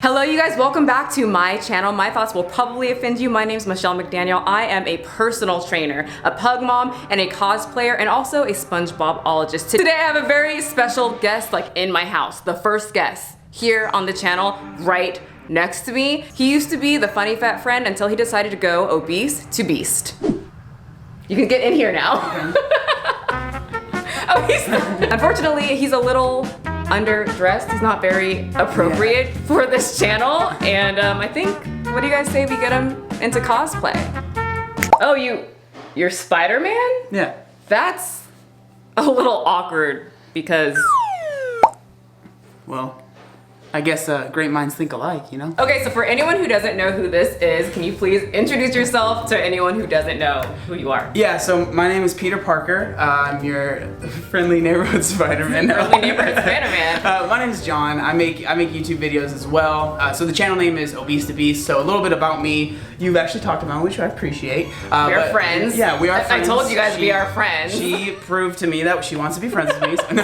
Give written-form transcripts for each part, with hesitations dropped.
Hello you guys, welcome back to my channel. My thoughts will probably offend you. My name is McDaniel. I am a personal trainer, a pug mom, and a cosplayer, and also a SpongeBob-ologist. Today I have a very special guest, like in my house, the first guest here on the channel, right next to me. He used to be the funny fat friend until he decided to go obese to beast. You can get in here now. Unfortunately, he's a little underdressed. He's not very appropriate for this channel, and I think, what do you guys say we get him into cosplay? Oh, you're Spider-Man? Yeah. That's a little awkward because... Well, I guess great minds think alike, you know? Okay, so for anyone who doesn't know who this is, can you please introduce yourself to anyone who doesn't know who you are? Yeah, so my name is Peter Parker. I'm your friendly neighborhood Spider-Man. Friendly neighborhood Spider-Man. My name is John. I make YouTube videos as well. So the channel name is Obese to Beast. So a little bit about me. You've actually talked about, which I appreciate. We are friends. Yeah, we are friends. I told you guys we are friends. She proved to me that she wants to be friends with me.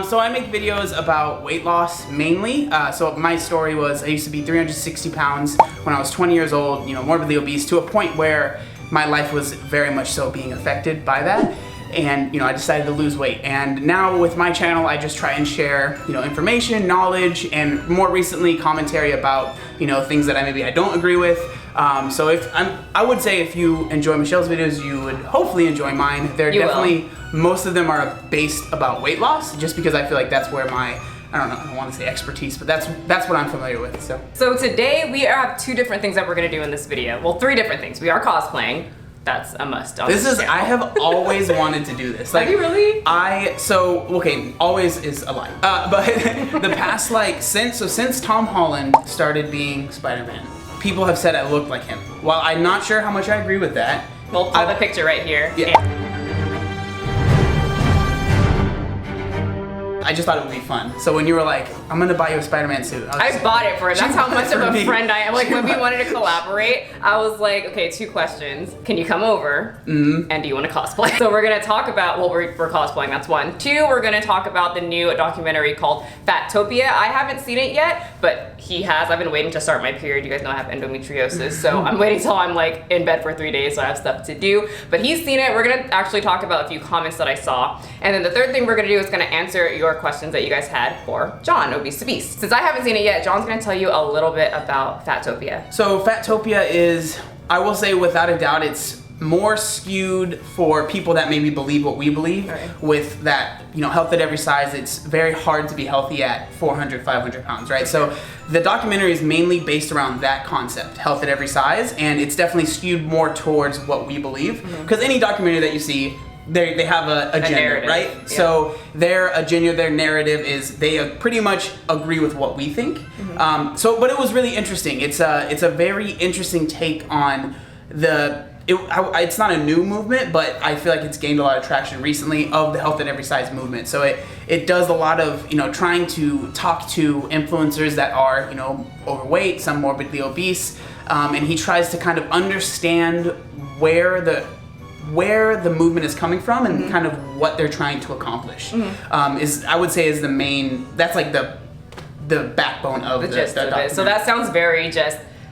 So I make videos about weight loss mainly. So my story was I used to be 360 pounds when I was 20 years old, you know, morbidly obese, to a point where my life was very much so being affected by that. And, you know, I decided to lose weight. And now with my channel, I just try and share, you know, information, knowledge, and more recently commentary about, you know, things that I don't agree with. So I would say if you enjoy Michelle's videos, you would hopefully enjoy mine. They're definitely, most of them are based about weight loss, just because I feel like that's where my, I don't want to say expertise, but that's what I'm familiar with, so today we have two different things that we're gonna do in this video. Well, three different things. We are cosplaying. That's a must. I have always wanted to do this. Like, have you really? Okay, always is a lie. But the past, like, since Tom Holland started being Spider-Man, people have said I look like him. While I'm not sure how much I agree with that. We'll pop the picture right here. Yeah. I just thought it would be fun. So when you were like, I'm gonna buy you a Spider-Man suit. I bought it for her. That's how much of a friend I am. Like, when we wanted to collaborate, I was like, okay, two questions. Can you come over? Mm-hmm. And do you want to cosplay? So we're gonna talk about, well, we're cosplaying, that's one. Two, we're gonna talk about the new documentary called Fat-Topia. I haven't seen it yet, but he has. I've been waiting to start my period. You guys know I have endometriosis, so I'm waiting till I'm like in bed for 3 days, so I have stuff to do. But he's seen it. We're gonna actually talk about a few comments that I saw. And then the third thing we're gonna do is gonna answer your questions that you guys had for John, Obese to Beast. Since I haven't seen it yet, John's gonna tell you a little bit about Fat-Topia. So Fat-Topia is, I will say without a doubt, it's more skewed for people that maybe believe what we believe. Right. With that, you know, health at every size. It's very hard to be healthy at 400, 500 pounds, right? So the documentary is mainly based around that concept, health at every size, and it's definitely skewed more towards what we believe. Because any documentary that you see, they have a agenda, narrative, right? Yeah. So their agenda, their narrative is they pretty much agree with what we think. But it was really interesting. It's a very interesting take on it's not a new movement, but I feel like it's gained a lot of traction recently of the health at every size movement. So it does a lot of, you know, trying to talk to influencers that are, you know, overweight, some morbidly obese, and he tries to kind of understand where the movement is coming from and kind of what they're trying to accomplish. I would say is the main, that's like the backbone of the gist of it. So that sounds very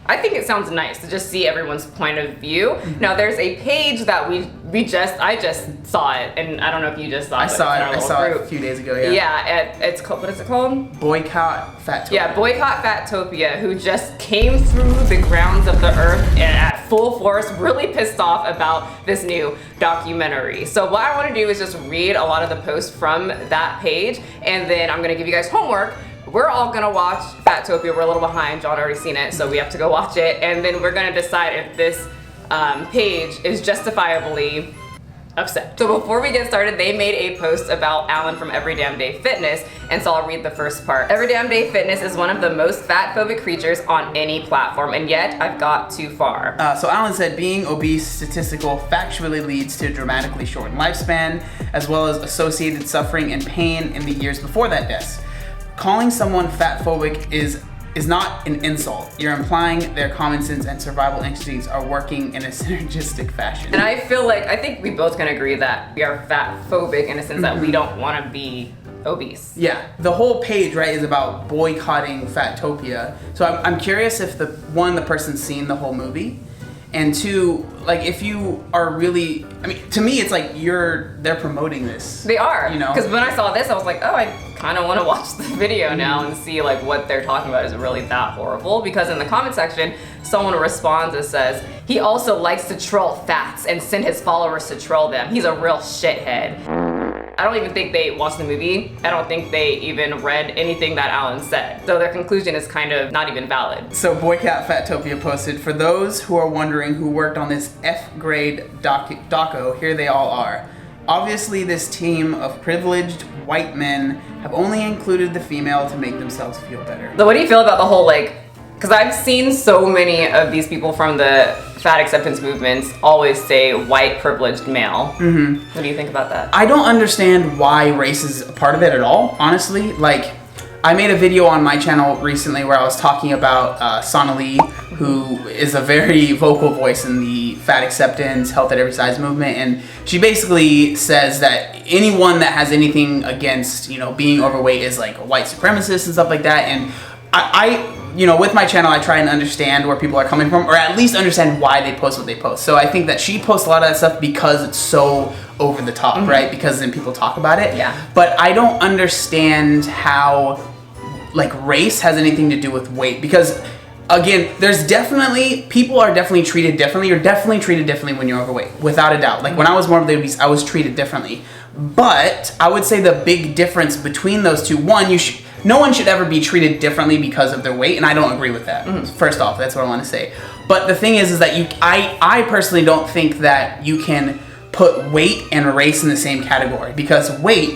I think it sounds nice to just see everyone's point of view. Now there's a page that I just saw it, and I don't know if you just saw it. I saw it a few days ago, yeah. Yeah, it's called, what is it called? Boycott Fat-Topia. Yeah, Boycott Fat-Topia, who just came through the grounds of the earth at full force, really pissed off about this new documentary. So what I want to do is just read a lot of the posts from that page, and then I'm gonna give you guys homework. We're all gonna watch Fat-Topia. We're a little behind. John already seen it, so we have to go watch it. And then we're gonna decide if this page is justifiably upset. So before we get started, they made a post about Alan from Every Damn Day Fitness, and so I'll read the first part. Every Damn Day Fitness is one of the most fat-phobic creatures on any platform, and yet I've got too far. So Alan said, being obese statistical factually leads to dramatically shortened lifespan, as well as associated suffering and pain in the years before that death. Calling someone fat-phobic is not an insult. You're implying their common sense and survival instincts are working in a synergistic fashion. And I think we both can agree that we are fat-phobic in a sense that we don't want to be obese. Yeah, the whole page, right, is about boycotting Fat-Topia. So I'm curious if the person's seen the whole movie, and two, like, if you are really, I mean, to me, it's like they're promoting this. They are, you know? Because when I saw this, I was like, oh, I kind of want to watch the video now and see like what they're talking about. Is it really that horrible? Because in the comment section, someone responds and says, he also likes to troll fats and send his followers to troll them. He's a real shithead. I don't even think they watched the movie. I don't think they even read anything that Alan said. So their conclusion is kind of not even valid. So Boycott Fat-Topia posted, for those who are wondering who worked on this F-grade doco, here they all are. Obviously, this team of privileged white men have only included the female to make themselves feel better. So what do you feel about the whole, like, because I've seen so many of these people from the fat acceptance movements always say white privileged male. Mm-hmm. What do you think about that? I don't understand why race is a part of it at all, honestly. Like, I made a video on my channel recently where I was talking about Sonali, who is a very vocal voice in the fat acceptance, health at every size movement, and she basically says that anyone that has anything against, you know, being overweight is like a white supremacist and stuff like that. And I you know, with my channel, I try and understand where people are coming from, or at least understand why they post what they post. So I think that she posts a lot of that stuff because it's so over the top, right? Because then people talk about it. Yeah. But I don't understand how, like, race has anything to do with weight, because again, people are definitely treated differently. You're definitely treated differently when you're overweight, without a doubt. Like, when I was morbidly obese, I was treated differently. But I would say the big difference between those two, one, no one should ever be treated differently because of their weight, and I don't agree with that. First off, that's what I want to say. But the thing is that I personally don't think that you can put weight and race in the same category, because weight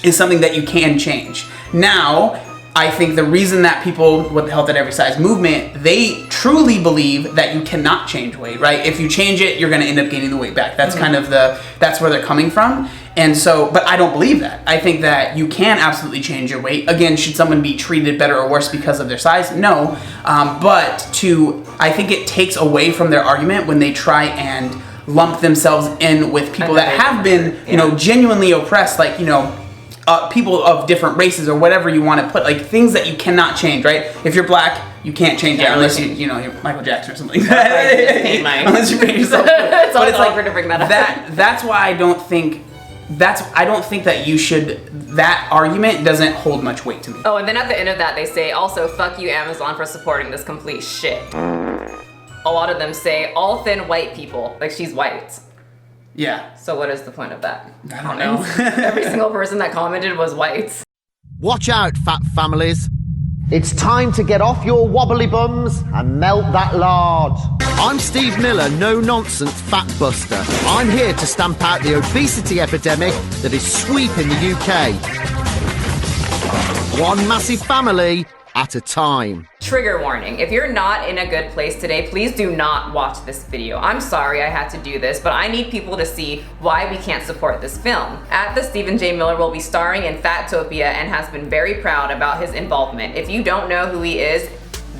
is something that you can change. Now, I think the reason that people with the Health at Every Size movement, they truly believe that you cannot change weight, right? If you change it, you're going to end up gaining the weight back. That's kind of that's where they're coming from. And so, but I don't believe that. I think that you can absolutely change your weight. Again, should someone be treated better or worse because of their size? No. But I think it takes away from their argument when they try and lump themselves in with people that have been, you know, genuinely oppressed, like, you know, people of different races or whatever you want to put, like things that you cannot change, right? If you're black, you can't change that unless you know, you're Michael Jackson or something like that. Unless you paint yourself. But it's like to bring that up. That's why I don't think that you should, that argument doesn't hold much weight to me. Oh, and then at the end of that, they say, also, fuck you, Amazon, for supporting this complete shit. A lot of them say, all thin white people, like she's white. Yeah. So what is the point of that? I don't know. Every single person that commented was white. Watch out, fat families. It's time to get off your wobbly bums and melt that lard. I'm Steve Miller, no-nonsense fat buster. I'm here to stamp out the obesity epidemic that is sweeping the UK. One massive family at a time. Trigger warning. If you're not in a good place today, please do not watch this video. I'm sorry I had to do this, but I need people to see why we can't support this film. The Stephen J. Miller will be starring in Fat-Topia and has been very proud about his involvement. If you don't know who he is,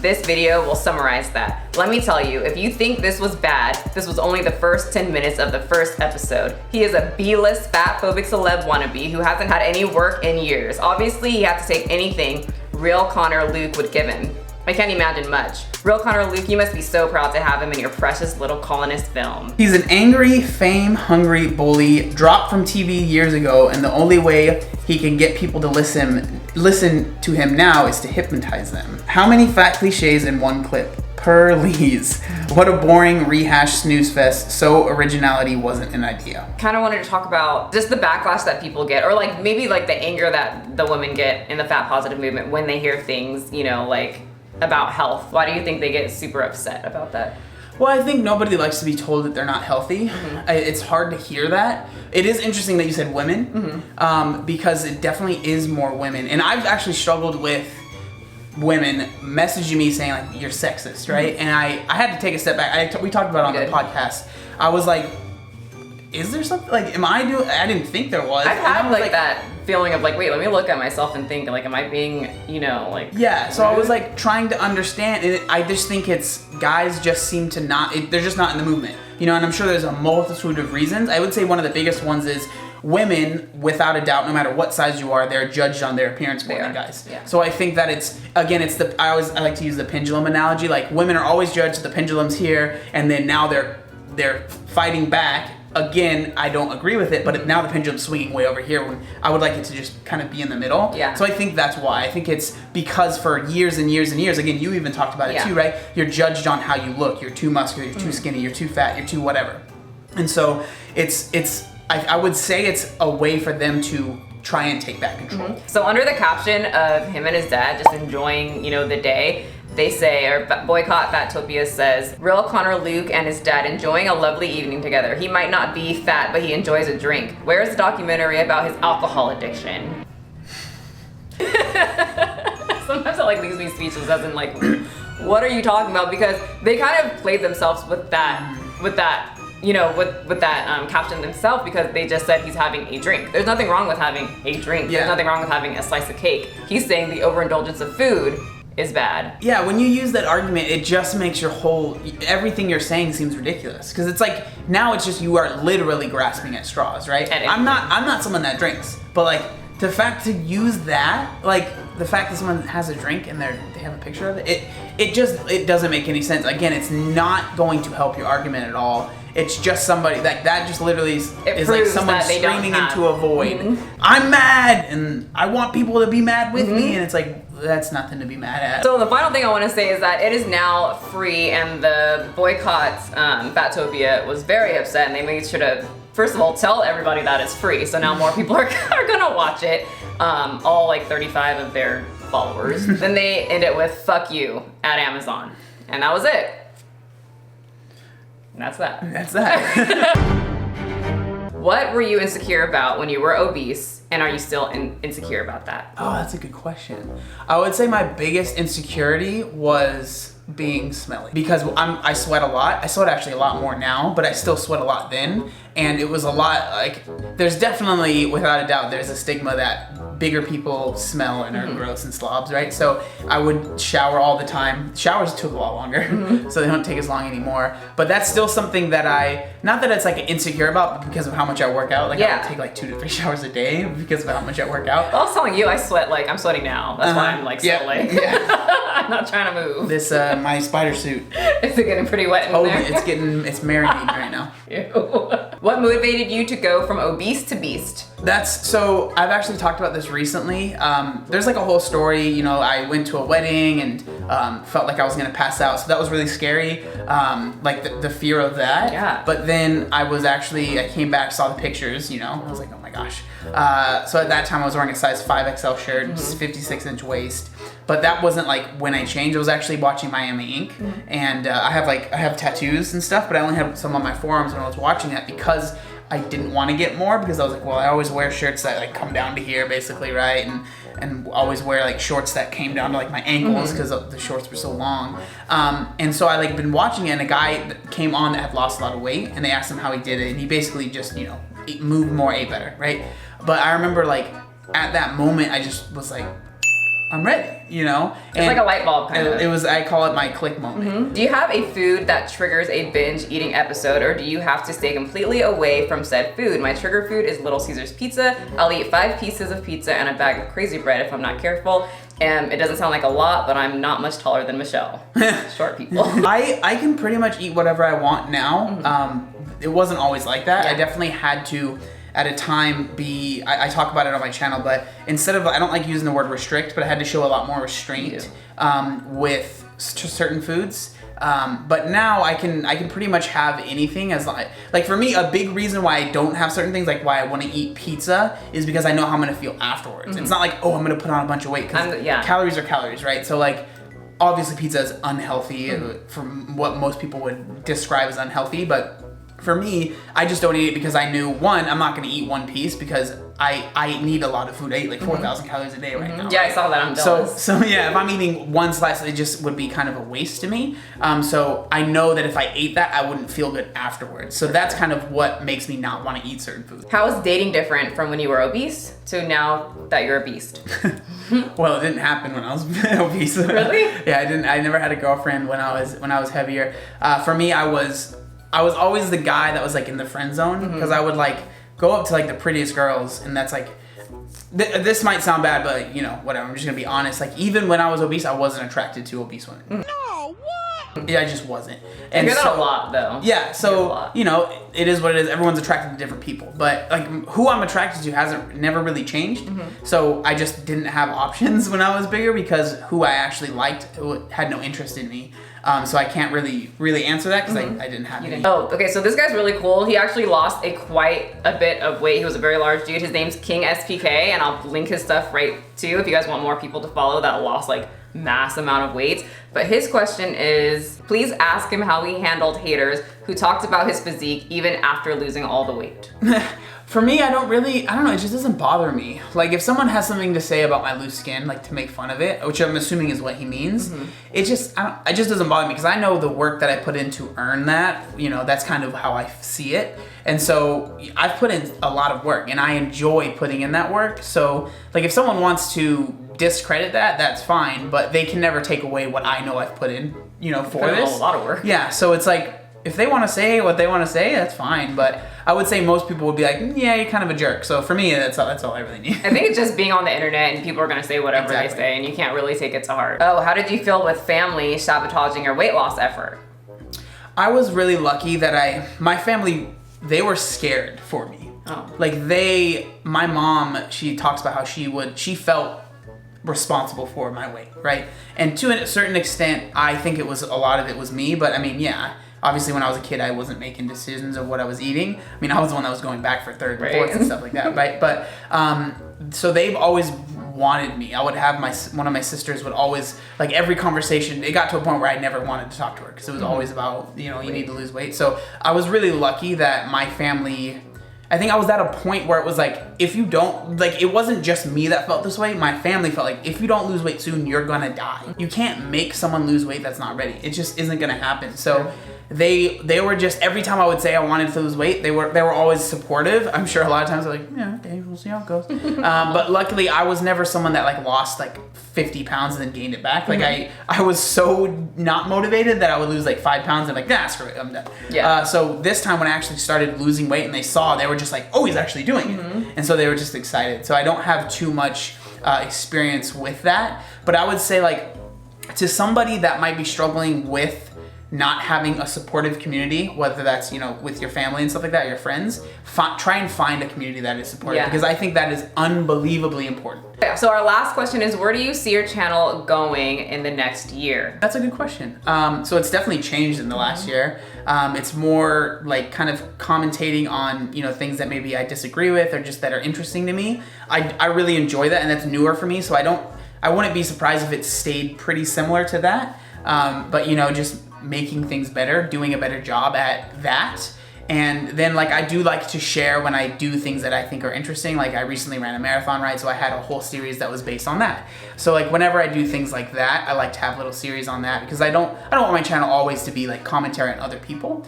this video will summarize that. Let me tell you, if you think this was bad, this was only the first 10 minutes of the first episode. He is a B-list fat-phobic celeb wannabe who hasn't had any work in years. Obviously, he had to take anything real Connor Luke would give him. I can't imagine much. Real Connor Luke, you must be so proud to have him in your precious little colonist film. He's an angry, fame-hungry bully dropped from TV years ago, and the only way he can get people to listen to him now is to hypnotize them. How many fat cliches in one clip? Please. What a boring rehash snooze fest. So originality wasn't an idea. Kind of wanted to talk about just the backlash that people get, or like maybe like the anger that the women get in the fat positive movement when they hear things, you know, like about health. Why do you think they get super upset about that? Well, I think nobody likes to be told that they're not healthy. It's hard to hear that. It is interesting that you said women, because it definitely is more women. And I've actually struggled with women messaging me saying like, you're sexist, right? And I had to take a step back. We talked about it on the podcast. I was like, is there something, like, I didn't think there was. I've had like that feeling of like, wait, let me look at myself and think, like, am I being, you know, like. Yeah, so I was like trying to understand, and I just think it's, guys just seem to not, they're just not in the movement. You know, and I'm sure there's a multitude of reasons. I would say one of the biggest ones is women, without a doubt, no matter what size you are, they're judged on their appearance more than guys. Yeah. So I think that it's I like to use the pendulum analogy. Like, women are always judged, the pendulum's here, and then now they're fighting back. Again, I don't agree with it, but now the pendulum's swinging way over here when I would like it to just kind of be in the middle. Yeah. So I think that's why. I think it's because for years and years and years, again, you even talked about it too, right? You're judged on how you look. You're too muscular, you're too skinny, you're too fat, you're too whatever. And so I would say it's a way for them to try and take back control. So under the caption of him and his dad just enjoying, the day, they say, or Boycott Fat-Topia says, real Connor Luke and his dad enjoying a lovely evening together. He might not be fat, but he enjoys a drink. Where is the documentary about his alcohol addiction? Sometimes I leaves me speechless as in what are you talking about? Because they kind of played themselves with that caption themselves, because they just said he's having a drink. There's nothing wrong with having a drink. Yeah. There's nothing wrong with having a slice of cake. He's saying the overindulgence of food is bad. Yeah, when you use that argument, it just makes everything you're saying seems ridiculous. Because it's now it's just you are literally grasping at straws, right? I'm not someone that drinks, but the fact to use that, the fact that someone has a drink and they have a picture of it, it doesn't make any sense. Again, it's not going to help your argument at all. It's just somebody that just literally is someone screaming into a void. I'm mad and I want people to be mad with me, and it's that's nothing to be mad at. So the final thing I want to say is that it is now free, and the boycott Fat-Topia was very upset, and they made sure to, first of all, tell everybody that it's free. So now more people are gonna watch it. All 35 of their followers. Then they end it with "fuck you" at Amazon, and that was it. And that's that. That's that. What were you insecure about when you were obese, and are you still insecure about that? Oh, that's a good question. I would say my biggest insecurity was being smelly, because I sweat a lot. I sweat actually a lot more now, but I still sweat a lot then, and it was a lot there's definitely, without a doubt, there's a stigma that bigger people smell and are gross and slobs, right? So I would shower all the time. Showers took a lot longer, so they don't take as long anymore. But that's still something that not that it's insecure about, but because of how much I work out. I would take 2 to 3 showers a day because of how much I work out. I was telling you, I sweat I'm sweating now. That's why I'm Yeah. I'm not trying to move. This my spider suit. Is it getting pretty wet in there? It's marinating right now. Ew. What motivated you to go from obese to beast? So I've actually talked about this recently. There's a whole story, I went to a wedding and felt like I was gonna pass out. So that was really scary, the fear of that. Yeah. But then I came back, saw the pictures, I was like, oh my gosh. So at that time I was wearing a size 5XL shirt, 56-inch waist. But that wasn't when I changed. It was actually watching Miami Ink. And I have tattoos and stuff, but I only had some on my forearms when I was watching that, because I didn't want to get more, because I was I always wear shirts that come down to here basically, right? And always wear shorts that came down to my ankles, because the shorts were so long. And so I been watching it, and a guy that came on that had lost a lot of weight, and they asked him how he did it, and he basically just moved more, ate better, right? But I remember at that moment I just was I'm ready, It's like a light bulb kind of. It was, I call it my click moment. Do you have a food that triggers a binge eating episode, or do you have to stay completely away from said food? My trigger food is Little Caesars pizza. I'll eat 5 pieces of pizza and a bag of crazy bread if I'm not careful. It doesn't sound like a lot, but I'm not much taller than Michelle. Short people. I can pretty much eat whatever I want now. It wasn't always like that. Yeah. I definitely had to, at a time, I talk about it on my channel, but instead of, I don't like using the word restrict, but I had to show a lot more restraint with certain foods. But now I can pretty much have anything, as for me, a big reason why I don't have certain things, why I want to eat pizza, is because I know how I'm going to feel afterwards. It's not I'm going to put on a bunch of weight, because calories are calories, right? So obviously pizza is unhealthy from what most people would describe as unhealthy, but for me, I just don't eat it because I knew, one, I'm not going to eat one piece because I need a lot of food. I eat 4,000 calories a day right now. Yeah, I saw that. I'm jealous. So yeah, if I'm eating one slice, it just would be kind of a waste to me. So I know that if I ate that, I wouldn't feel good afterwards. So that's kind of what makes me not want to eat certain foods. How is dating different from when you were obese to now that you're a beast? Well, it didn't happen when I was obese. Really? Yeah, I never had a girlfriend when I was heavier. For me, I was always the guy that was in the friend zone, because I would go up to like the prettiest girls, and that's like, this might sound bad, but you know, whatever. I'm just gonna be honest. Like, even when I was obese, I wasn't attracted to obese women. No, what? Yeah, I just wasn't. And you get that a lot, though. Yeah, so you know, it is what it is. Everyone's attracted to different people, but like who I'm attracted to never really changed. So I just didn't have options when I was bigger because who I actually liked had no interest in me. So I can't really answer that because I didn't have any. Oh, okay, so this guy's really cool. He actually lost quite a bit of weight. He was a very large dude. His name's King SPK, and I'll link his stuff right too if you guys want more people to follow that lost like mass amount of weight. But his question is, please ask him how he handled haters who talked about his physique even after losing all the weight. For me, I don't know, it just doesn't bother me. Like, if someone has something to say about my loose skin, like to make fun of it, which I'm assuming is what he means, it just doesn't bother me because I know the work that I put in to earn that, you know, that's kind of how I see it. And so I've put in a lot of work and I enjoy putting in that work. So like if someone wants to discredit that, that's fine, but they can never take away what I know I've put in, you know, for this. A lot of work. Yeah, so it's like, if they want to say what they want to say, that's fine. But I would say most people would be like, yeah, you're kind of a jerk. So for me, that's all I really need. I think it's just being on the internet and people are going to say whatever they say and you can't really take it to heart. Oh, how did you feel with family sabotaging your weight loss effort? I was really lucky that my family, they were scared for me. Oh. Like my mom, she talks about how she felt responsible for my weight, right? And to a certain extent, I think a lot of it was me, but I mean, yeah. Obviously, when I was a kid, I wasn't making decisions of what I was eating. I mean, I was the one that was going back for third and fourth and stuff like that, right? But, so they've always wanted me. I would have one of my sisters would always, like every conversation, it got to a point where I never wanted to talk to her because it was always about, you know, you need to lose weight. So I was really lucky that my family, I think I was at a point where it was like, if you don't, like, it wasn't just me that felt this way. My family felt like, if you don't lose weight soon, you're gonna die. You can't make someone lose weight that's not ready. It just isn't gonna happen. So they were just, every time I would say I wanted to lose weight, they were always supportive. I'm sure a lot of times they're like, yeah, okay, we'll see how it goes. But luckily I was never someone that like lost like 50 pounds and then gained it back. Like I was so not motivated that I would lose like 5 pounds and like, nah, screw it, I'm done. Yeah. So this time when I actually started losing weight and they saw, they were just like, oh, he's actually doing it. And so they were just excited. So I don't have too much experience with that. But I would say like to somebody that might be struggling with not having a supportive community, whether that's, you know, with your family and stuff like that, your friends, try and find a community that is supportive because I think that is unbelievably important. Yeah, so our last question is, where do you see your channel going in the next year? That's a good question. So it's definitely changed in the last year. It's more like kind of commentating on, you know, things that maybe I disagree with or just that are interesting to me. I really enjoy that and that's newer for me. So I wouldn't be surprised if it stayed pretty similar to that. But you know, just making things better, doing a better job at that. And then like I do like to share when I do things that I think are interesting. Like I recently ran a marathon ride, so I had a whole series that was based on that. So like whenever I do things like that, I like to have little series on that because I don't want my channel always to be like commentary on other people.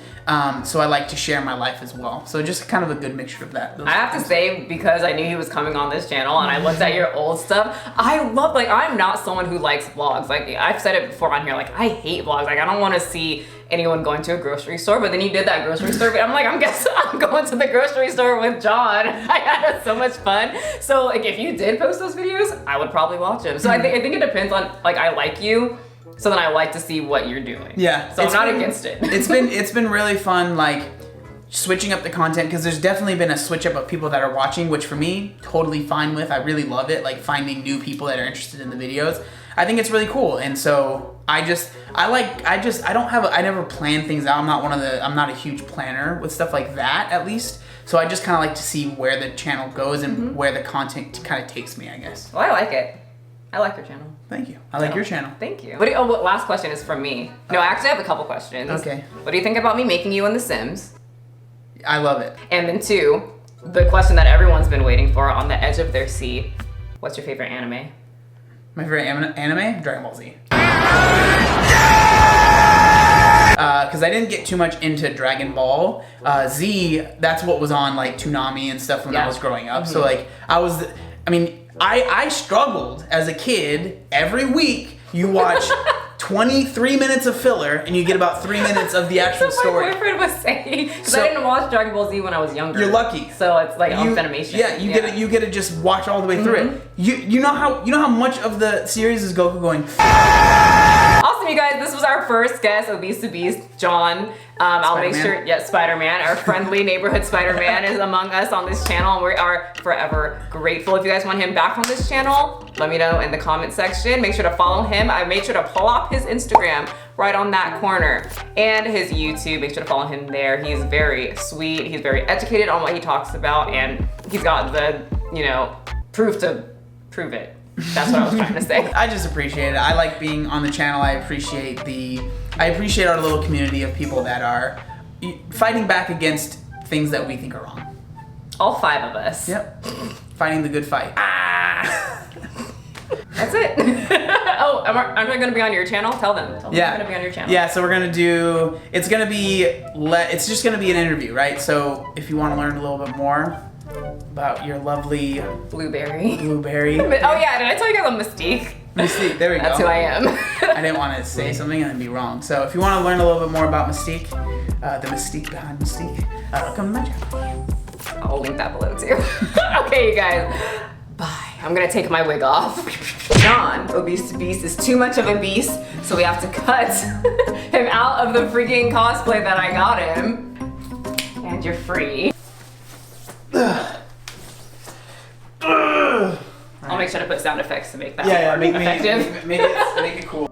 So I like to share my life as well. So just kind of a good mixture of that. I have to say, because I knew he was coming on this channel and I looked at your old stuff, I love, like, I'm not someone who likes vlogs. Like I've said it before on here, like I hate vlogs. Like I don't want to see anyone going to a grocery store, but then you did that grocery store. I'm like, I'm going to the grocery store with John. I had so much fun. So like, if you did post those videos, I would probably watch them. So I think it depends on, like, I like you, so then I like to see what you're doing. Yeah. So I'm not against it. It's been really fun, like switching up the content because there's definitely been a switch up of people that are watching, which for me, totally fine with. I really love it, like finding new people that are interested in the videos. I think it's really cool, and so I never plan things out. I'm not a huge planner with stuff like that, at least. So I just kind of like to see where the channel goes and where the content kind of takes me, I guess. Well, I like it. I like your channel. Thank you. I like your channel. Thank you. Last question is from me. No, actually I have a couple questions. Okay. What do you think about me making you in The Sims? I love it. And then 2, the question that everyone's been waiting for, on the edge of their seat, what's your favorite anime? My favorite anime? Dragon Ball Z. Because I didn't get too much into Dragon Ball. Z, that's what was on like Toonami and stuff when I was growing up. So like, I struggled as a kid. Every week you watch 23 minutes of filler, and you get about 3 minutes of the actual That's what story. my boyfriend was saying. Because So- I didn't watch Dragon Ball Z when I was younger. You're lucky. So it's like on Funimation. Yeah, you get to just watch all the way through it. You know how much of the series is Goku going? Awesome, you guys. This was our first guest, Obese to Beast, John. I'll make Spider-Man. sure, Spider-Man, our friendly neighborhood Spider-Man is among us on this channel, and we are forever grateful. If you guys want him back on this channel, let me know in the comment section. Make sure to follow him. I made sure to pull up his Instagram right on that corner, and his YouTube. Make sure to follow him there. He's very sweet. He's very educated on what he talks about, and he's got the, proof to prove it. That's what I was trying to say. I just appreciate it. I like being on the channel. I appreciate our little community of people that are fighting back against things that we think are wrong. All 5 of us. Yep. Fighting the good fight. That's it. Oh, aren't I going to be on your channel? Tell them I'm going to be on your channel. Yeah, so we're going to do, it's just going to be an interview, right? So if you want to learn a little bit more about your lovely Blueberry. Oh yeah, did I tell you guys I'm Mystique? Mystique, there we go. That's who I am. I didn't want to say something and then be wrong. So if you want to learn a little bit more about Mystique, the Mystique behind Mystique, come to my channel. I'll link that below too. Okay, you guys. Bye. I'm gonna take my wig off. John, Obese to Beast, is too much of a beast, so we have to cut him out of the freaking cosplay that I got him. And you're free. I'll make sure to put sound effects to make that Make effective. it cool.